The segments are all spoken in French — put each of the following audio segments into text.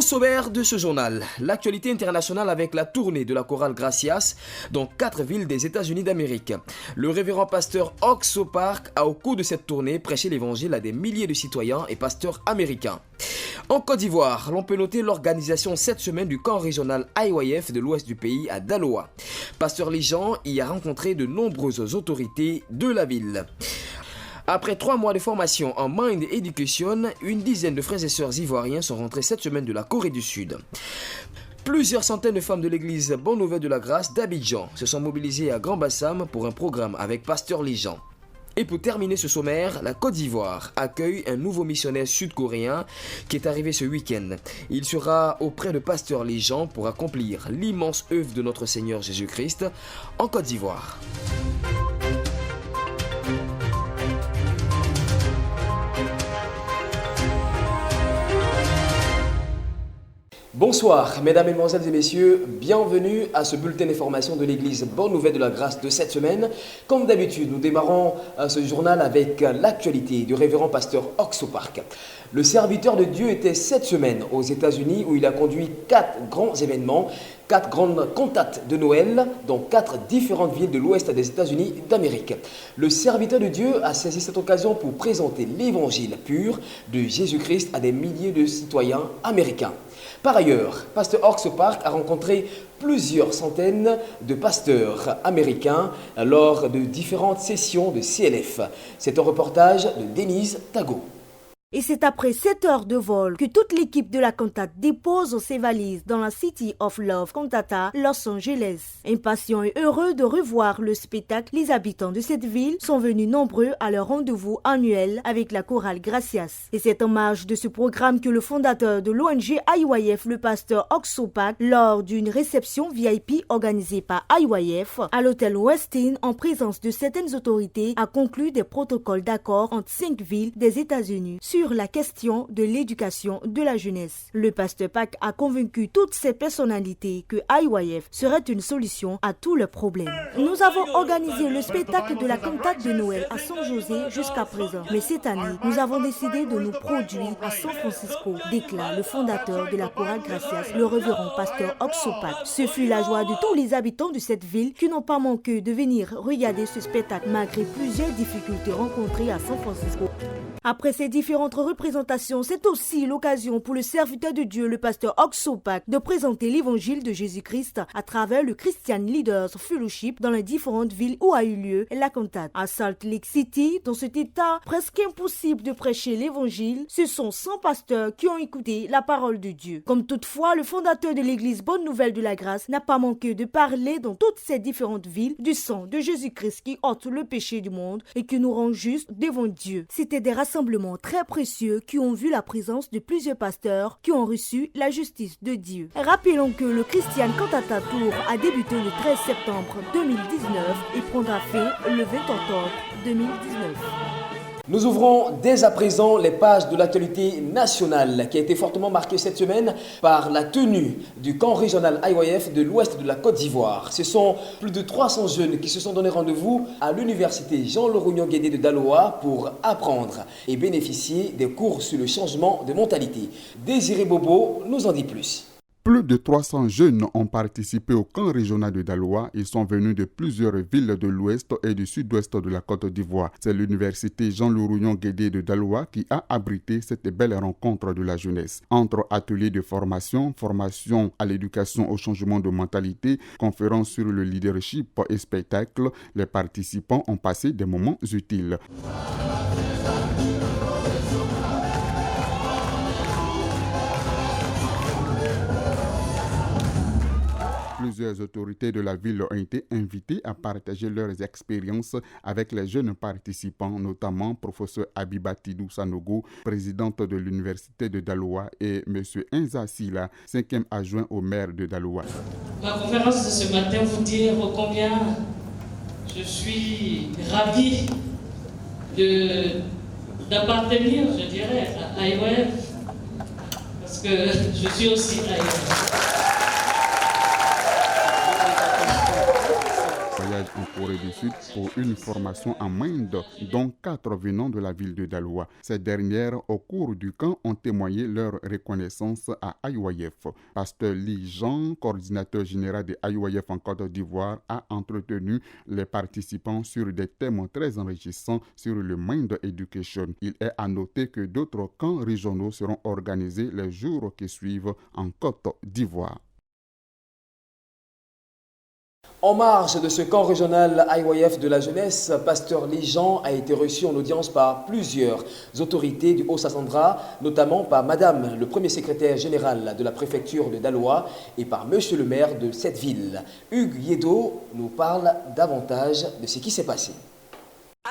sommaire de ce journal, l'actualité internationale avec la tournée de la chorale Gracias dans 4 villes des États-Unis d'Amérique. Le révérend pasteur Oxo Park a au cours de cette tournée prêché l'évangile à des milliers de citoyens et pasteurs américains. En Côte d'Ivoire, l'on peut noter l'organisation cette semaine du camp régional IYF de l'ouest du pays à Daloa. Pasteur Lijan y a rencontré de nombreuses autorités de la ville. Après 3 mois de formation en Mind Education, une dizaine de frères et sœurs ivoiriens sont rentrés cette semaine de la Corée du Sud. Plusieurs centaines de femmes de l'église Bonne Nouvelle de la Grâce d'Abidjan se sont mobilisées à Grand Bassam pour un programme avec Pasteur Lijan. Et pour terminer ce sommaire, la Côte d'Ivoire accueille un nouveau missionnaire sud-coréen qui est arrivé ce week-end. Il sera auprès de Pasteur Lijan pour accomplir l'immense œuvre de notre Seigneur Jésus-Christ en Côte d'Ivoire. Bonsoir, mesdames, mesdemoiselles et messieurs, bienvenue à ce bulletin d'information de l'église Bonne Nouvelle de la Grâce de cette semaine. Comme d'habitude, nous démarrons ce journal avec l'actualité du révérend pasteur Oxo Park. Le serviteur de Dieu était cette semaine aux États-Unis où il a conduit 4 grands événements, 4 grandes cantates de Noël dans 4 différentes villes de l'ouest des États-Unis d'Amérique. Le serviteur de Dieu a saisi cette occasion pour présenter l'évangile pur de Jésus-Christ à des milliers de citoyens américains. Par ailleurs, pasteur Oxo Park a rencontré plusieurs centaines de pasteurs américains lors de différentes sessions de CLF. C'est un reportage de Denise Tago. Et c'est après 7 heures de vol que toute l'équipe de la cantate dépose ses valises dans la City of Love Cantata, Los Angeles. Impatients et heureux de revoir le spectacle, les habitants de cette ville sont venus nombreux à leur rendez-vous annuel avec la chorale Gracias. Et c'est en marge de ce programme que le fondateur de l'ONG IYF, le pasteur Oxo Park, lors d'une réception VIP organisée par IYF à l'hôtel Westin en présence de certaines autorités, a conclu des protocoles d'accord entre 5 villes des États-Unis sur la question de l'éducation de la jeunesse. Le pasteur Park a convaincu toutes ces personnalités que IYF serait une solution à tous leurs problèmes. Nous avons organisé le spectacle de la cantate de Noël à San José jusqu'à présent. Mais cette année, nous avons décidé de nous produire à San Francisco, déclare le fondateur de la chorale Gracias, le révérend pasteur Oxo Park. Ce fut la joie de tous les habitants de cette ville qui n'ont pas manqué de venir regarder ce spectacle malgré plusieurs difficultés rencontrées à San Francisco. Après ces différentes représentations, c'est aussi l'occasion pour le serviteur de Dieu, le pasteur Oxo Park, de présenter l'évangile de Jésus-Christ à travers le Christian Leaders Fellowship dans les différentes villes où a eu lieu la cantate. À Salt Lake City, dans cet état presque impossible de prêcher l'évangile, ce sont 100 pasteurs qui ont écouté la parole de Dieu. Comme toutefois, le fondateur de l'église Bonne Nouvelle de la Grâce n'a pas manqué de parler dans toutes ces différentes villes du sang de Jésus-Christ qui ôte le péché du monde et qui nous rend justes devant Dieu. C'était des rassemblements très précieux qui ont vu la présence de plusieurs pasteurs qui ont reçu la justice de Dieu. Rappelons que le Christian Cantata Tour a débuté le 13 septembre 2019 et prendra fin le 20 octobre 2019. Nous ouvrons dès à présent les pages de l'actualité nationale qui a été fortement marquée cette semaine par la tenue du camp régional IYF de l'ouest de la Côte d'Ivoire. Ce sont plus de 300 jeunes qui se sont donné rendez-vous à l'université Jean-Laurent-Guédé de Daloa pour apprendre et bénéficier des cours sur le changement de mentalité. Désiré Bobo nous en dit plus. Plus de 300 jeunes ont participé au camp régional de Daloa. Ils sont venus de plusieurs villes de l'ouest et du sud-ouest de la Côte d'Ivoire. C'est l'université Jean-Laurent-Guédé de Daloa qui a abrité cette belle rencontre de la jeunesse. Entre ateliers de formation, formation à l'éducation au changement de mentalité, conférences sur le leadership et spectacles, les participants ont passé des moments utiles. Plusieurs autorités de la ville ont été invitées à partager leurs expériences avec les jeunes participants, notamment professeur Abibatidou Sanogo, présidente de l'université de Daloa, et M. Enza Sila, 5e adjoint au maire de Daloa. Ma conférence de ce matin vous dire combien je suis ravi d'appartenir, je dirais, à IYF, parce que je suis aussi IYF. voyagent en Corée du Sud pour une formation en Inde, dont 4 venant de la ville de Daloa. Ces dernières, au cours du camp, ont témoigné leur reconnaissance à IYF. Pasteur Li Jean, coordinateur général de IYF en Côte d'Ivoire, a entretenu les participants sur des thèmes très enrichissants sur le Mind Education. Il est à noter que d'autres camps régionaux seront organisés les jours qui suivent en Côte d'Ivoire. En marge de ce camp régional IYF de la jeunesse, Pasteur Léjean a été reçu en audience par plusieurs autorités du Haut-Sassandra, notamment par Madame le premier secrétaire général de la préfecture de Daloa et par Monsieur le maire de cette ville. Hugues Yedo nous parle davantage de ce qui s'est passé.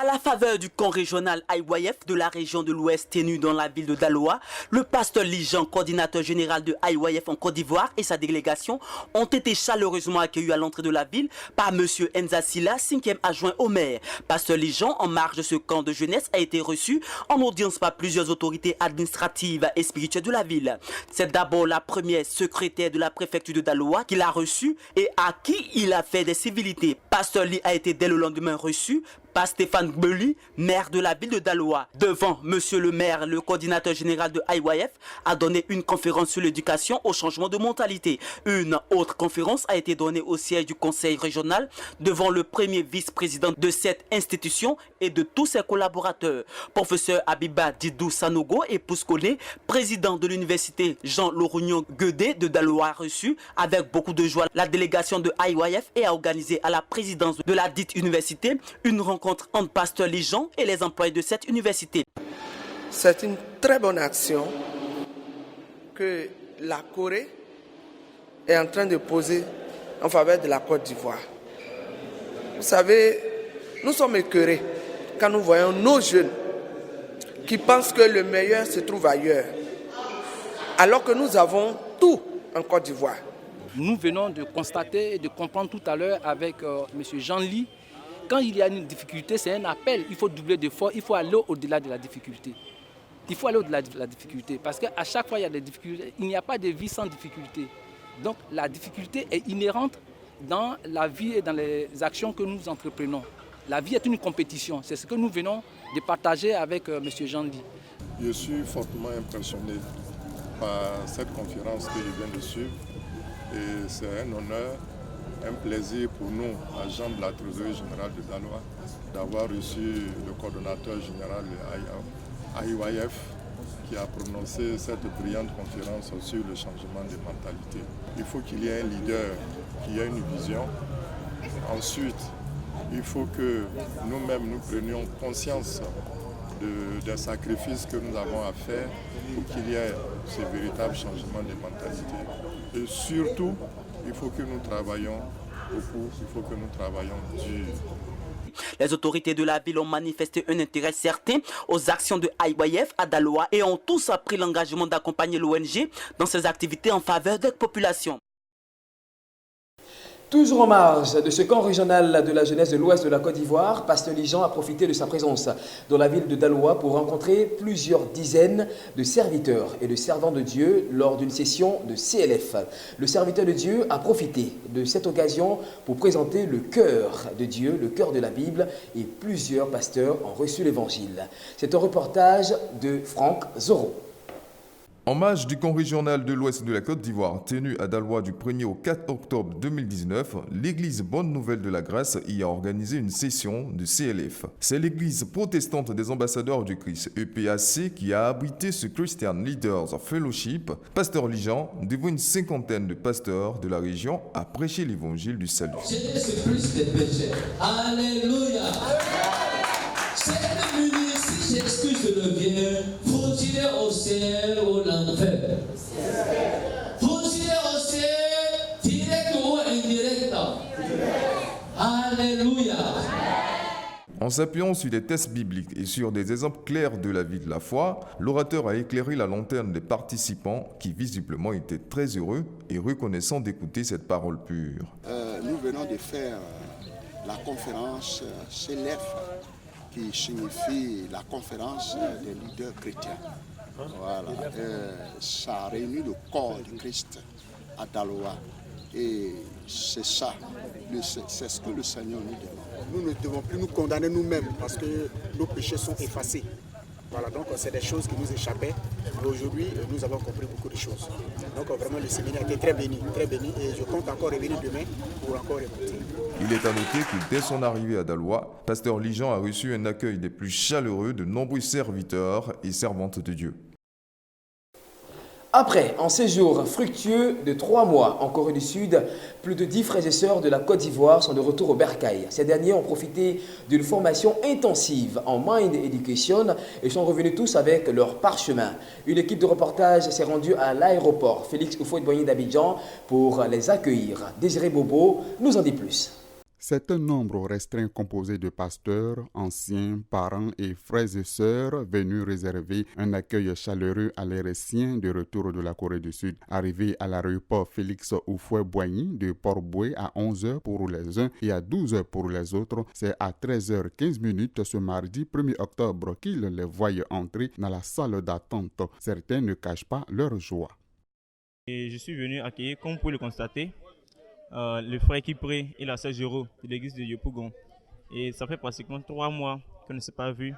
À la faveur du camp régional IYF de la région de l'Ouest tenu dans la ville de Daloa, le pasteur Lijan, coordinateur général de IYF en Côte d'Ivoire et sa délégation ont été chaleureusement accueillis à l'entrée de la ville par M. Enza Silla, 5e adjoint au maire. Pasteur Lijan, en marge de ce camp de jeunesse, a été reçu en audience par plusieurs autorités administratives et spirituelles de la ville. C'est d'abord la première secrétaire de la préfecture de Daloa qui l'a reçu et à qui il a fait des civilités. Pasteur Li a été dès le lendemain reçu par Stéphane Gbeli, maire de la ville de Daloa. Devant monsieur le maire, le coordinateur général de IYF a donné une conférence sur l'éducation au changement de mentalité. Une autre conférence a été donnée au siège du conseil régional devant le premier vice-président de cette institution et de tous ses collaborateurs. Professeur Abiba Didou Sanogo et Pouskone, président de l'université Jean-Laurent Guedé de Daloa, a reçu avec beaucoup de joie la délégation de IYF et a organisé à la présidence de la dite université une rencontre entre Pasteur Lijan et les employés de cette université. C'est une très bonne action que la Corée est en train de poser en faveur de la Côte d'Ivoire. Vous savez, nous sommes écœurés quand nous voyons nos jeunes qui pensent que le meilleur se trouve ailleurs, alors que nous avons tout en Côte d'Ivoire. Nous venons de constater et de comprendre tout à l'heure avec M. Jean Li. Quand il y a une difficulté, c'est un appel. Il faut doubler d'efforts, il faut aller au-delà de la difficulté. Il faut aller au-delà de la difficulté parce qu'à chaque fois, il y a des difficultés. Il n'y a pas de vie sans difficulté. Donc la difficulté est inhérente dans la vie et dans les actions que nous entreprenons. La vie est une compétition. C'est ce que nous venons de partager avec M. Jean Li. Je suis fortement impressionné par cette conférence que je viens de suivre. Et c'est un honneur, un plaisir pour nous, agents de la Trésorerie générale de Daloa, d'avoir reçu le coordonnateur général de IYF qui a prononcé cette brillante conférence sur le changement des mentalités. Il faut qu'il y ait un leader qui ait une vision. Ensuite, il faut que nous-mêmes nous prenions conscience des sacrifices que nous avons à faire pour qu'il y ait ce véritable changement des mentalités. Et surtout, il faut que nous travaillions beaucoup, il faut que nous travaillions dur. Les autorités de la ville ont manifesté un intérêt certain aux actions de IYF à Daloa et ont tous pris l'engagement d'accompagner l'ONG dans ses activités en faveur des populations. Toujours en marge de ce camp régional de la jeunesse de l'ouest de la Côte d'Ivoire, Pasteur Lijan a profité de sa présence dans la ville de Daloa pour rencontrer plusieurs dizaines de serviteurs et de servants de Dieu lors d'une session de CLF. Le serviteur de Dieu a profité de cette occasion pour présenter le cœur de Dieu, le cœur de la Bible, et plusieurs pasteurs ont reçu l'évangile. C'est un reportage de Franck Zoro. En marge du camp régional de l'Ouest de la Côte d'Ivoire, tenu à Daloa du 1er au 4 octobre 2019, l'église Bonne Nouvelle de la Grâce y a organisé une session de CLF. C'est l'église protestante des ambassadeurs du Christ, EPAC, qui a abrité ce Christian Leaders Fellowship. Pasteur Lijan, devant une cinquantaine de pasteurs de la région, a prêché l'évangile du salut. C'est plus des péchés. Alléluia. C'est devenu, si j'excuse de le bien, faut tirer au ciel ou l'enfer. Faut tirer au ciel, direct ou indirect. Alléluia. En s'appuyant sur des textes bibliques et sur des exemples clairs de la vie de la foi, l'orateur a éclairé la lanterne des participants qui visiblement étaient très heureux et reconnaissants d'écouter cette parole pure. Nous venons de faire la conférence CLF, qui signifie la conférence des leaders chrétiens. Voilà. Ça a réuni le corps du Christ à Daloa. Et c'est ça, c'est ce que le Seigneur nous demande. Nous ne devons plus nous condamner nous-mêmes parce que nos péchés sont effacés. Voilà, donc c'est des choses qui nous échappaient. Mais aujourd'hui, nous avons compris beaucoup de choses. Donc vraiment, le séminaire a été très béni, et je compte encore revenir demain pour encore écouter. Il est à noter que dès son arrivée à Daloa, Pasteur Lijean a reçu un accueil des plus chaleureux de nombreux serviteurs et servantes de Dieu. Après un séjour fructueux de 3 mois en Corée du Sud, plus de 10 frères et sœurs de la Côte d'Ivoire sont de retour au Bercail. Ces derniers ont profité d'une formation intensive en Mind Education et sont revenus tous avec leur parchemin. Une équipe de reportage s'est rendue à l'aéroport Félix Houphouët-Boigny d'Abidjan pour les accueillir. Désiré Bobo nous en dit plus. C'est un nombre restreint composé de pasteurs, anciens, parents et frères et sœurs venus réserver un accueil chaleureux à les récients de retour de la Corée du Sud. Arrivés à l'aéroport Félix Houphouët-Boigny de Port-Boué à 11h pour les uns et à 12h pour les autres, c'est à 13h15 ce mardi 1er octobre qu'ils les voient entrer dans la salle d'attente. Certains ne cachent pas leur joie. Et je suis venu accueillir, comme vous pouvez le constater, le frère Kipré et la sœur Géraud de l'église de Yopougon. Et ça fait pratiquement 3 mois qu'on ne s'est pas vu.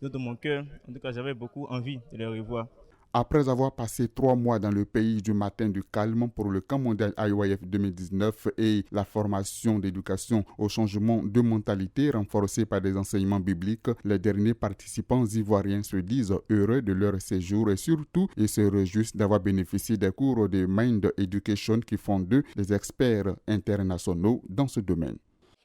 De mon cœur, en tout cas, j'avais beaucoup envie de les revoir. Après avoir passé 3 mois dans le pays du matin du calme pour le camp mondial IYF 2019 et la formation d'éducation au changement de mentalité renforcée par des enseignements bibliques, les derniers participants ivoiriens se disent heureux de leur séjour et surtout ils se réjouissent d'avoir bénéficié des cours de Mind Education qui font d'eux des experts internationaux dans ce domaine.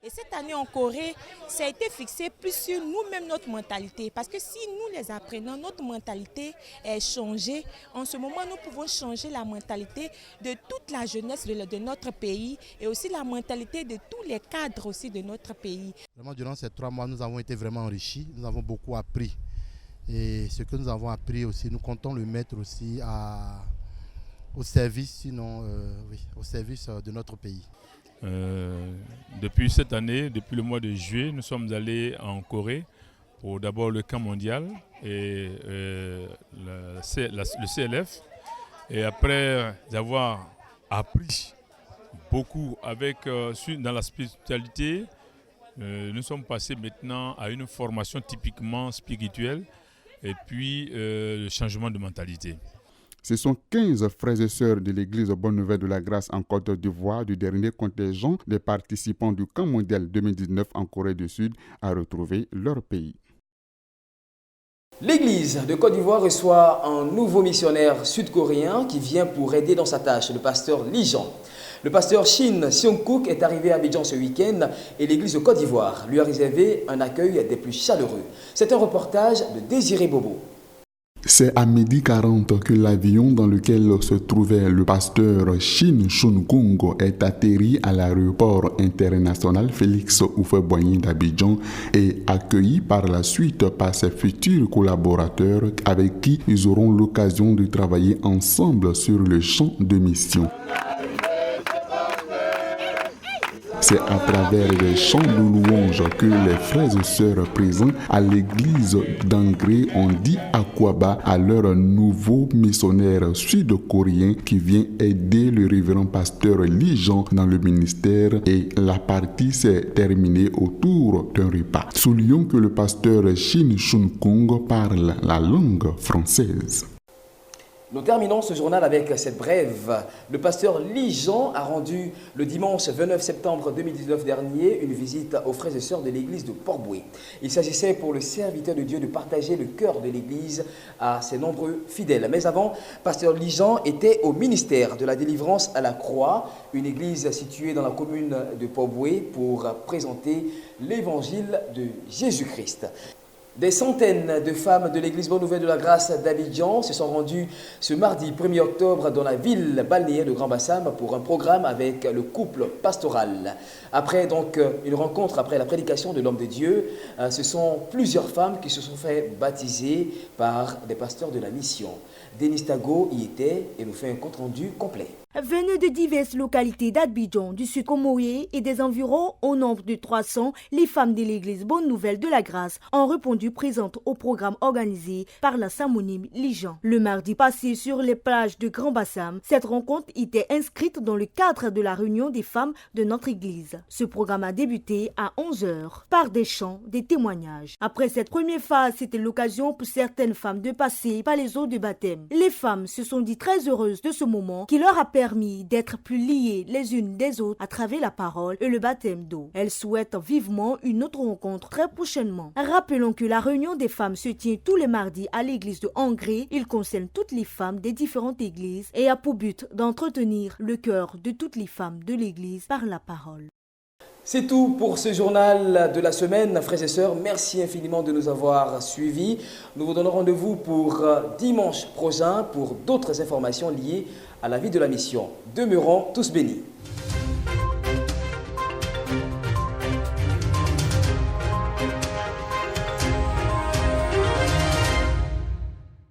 Et cette année en Corée, ça a été fixé plus sur nous-mêmes, notre mentalité. Parce que si nous les apprenons, notre mentalité est changée. En ce moment, nous pouvons changer la mentalité de toute la jeunesse de notre pays et aussi la mentalité de tous les cadres aussi de notre pays. Vraiment, durant ces 3 mois, nous avons été vraiment enrichis. Nous avons beaucoup appris. Et ce que nous avons appris aussi, nous comptons le mettre aussi au service, au service de notre pays. Depuis cette année, depuis le mois de juillet, nous sommes allés en Corée pour d'abord le camp mondial et le CLF. Et après avoir appris beaucoup dans la spiritualité, nous sommes passés maintenant à une formation typiquement spirituelle et puis le changement de mentalité. Ce sont 15 frères et sœurs de l'église Bonne Nouvelle de la Grâce en Côte d'Ivoire du dernier contingent des participants du camp mondial 2019 en Corée du Sud à retrouver leur pays. L'église de Côte d'Ivoire reçoit un nouveau missionnaire sud-coréen qui vient pour aider dans sa tâche, le pasteur Lijean. Le pasteur Shin Seong-Kook est arrivé à Abidjan ce week-end et l'église de Côte d'Ivoire lui a réservé un accueil des plus chaleureux. C'est un reportage de Désiré Bobo. C'est à 12h40 que l'avion dans lequel se trouvait le pasteur Shin Seong-Kook est atterri à l'aéroport international Félix Houphouët-Boigny d'Abidjan et accueilli par la suite par ses futurs collaborateurs avec qui ils auront l'occasion de travailler ensemble sur le champ de mission. C'est à travers les chants de louange que les frères et sœurs présents à l'église d'Angré ont dit Akwaba à leur nouveau missionnaire sud-coréen qui vient aider le révérend pasteur Lijean dans le ministère et la partie s'est terminée autour d'un repas. Soulignons que le pasteur Shin Seong-Kook parle la langue française. Nous terminons ce journal avec cette brève. Le pasteur Lijean a rendu le dimanche 29 septembre 2019 dernier une visite aux frères et sœurs de l'église de Port-Boué. Il s'agissait pour le serviteur de Dieu de partager le cœur de l'église à ses nombreux fidèles. Mais avant, pasteur Lijean était au ministère de la délivrance à la Croix, une église située dans la commune de Port-Boué pour présenter l'évangile de Jésus-Christ. Des centaines de femmes de l'église Bonne Nouvelle de la Grâce d'Abidjan se sont rendues ce mardi 1er octobre dans la ville balnéaire de Grand-Bassam pour un programme avec le couple pastoral. Après donc une rencontre après la prédication de l'homme de Dieu, ce sont plusieurs femmes qui se sont fait baptiser par des pasteurs de la mission. Denis Tago y était et nous fait un compte rendu complet. Venus de diverses localités d'Abidjan, du sud Comoé et des environs au nombre de 300, les femmes de l'église Bonne Nouvelle de la Grâce ont répondu présentes au programme organisé par la Samonime Lijan. Le mardi passé sur les plages de Grand Bassam, cette rencontre était inscrite dans le cadre de la réunion des femmes de notre église. Ce programme a débuté à 11h par des chants, des témoignages. Après cette première phase, c'était l'occasion pour certaines femmes de passer par les eaux de baptême. Les femmes se sont dit très heureuses de ce moment qui leur a permis d'être plus liées les unes des autres à travers la parole et le baptême d'eau. Elles souhaitent vivement une autre rencontre très prochainement. Rappelons que la réunion des femmes se tient tous les mardis à l'église de Angré. Il concerne toutes les femmes des différentes églises et a pour but d'entretenir le cœur de toutes les femmes de l'église par la parole. C'est tout pour ce journal de la semaine, frères et sœurs. Merci infiniment de nous avoir suivis. Nous vous donnons rendez-vous pour dimanche prochain pour d'autres informations liées à la vie de la mission. Demeurons tous bénis.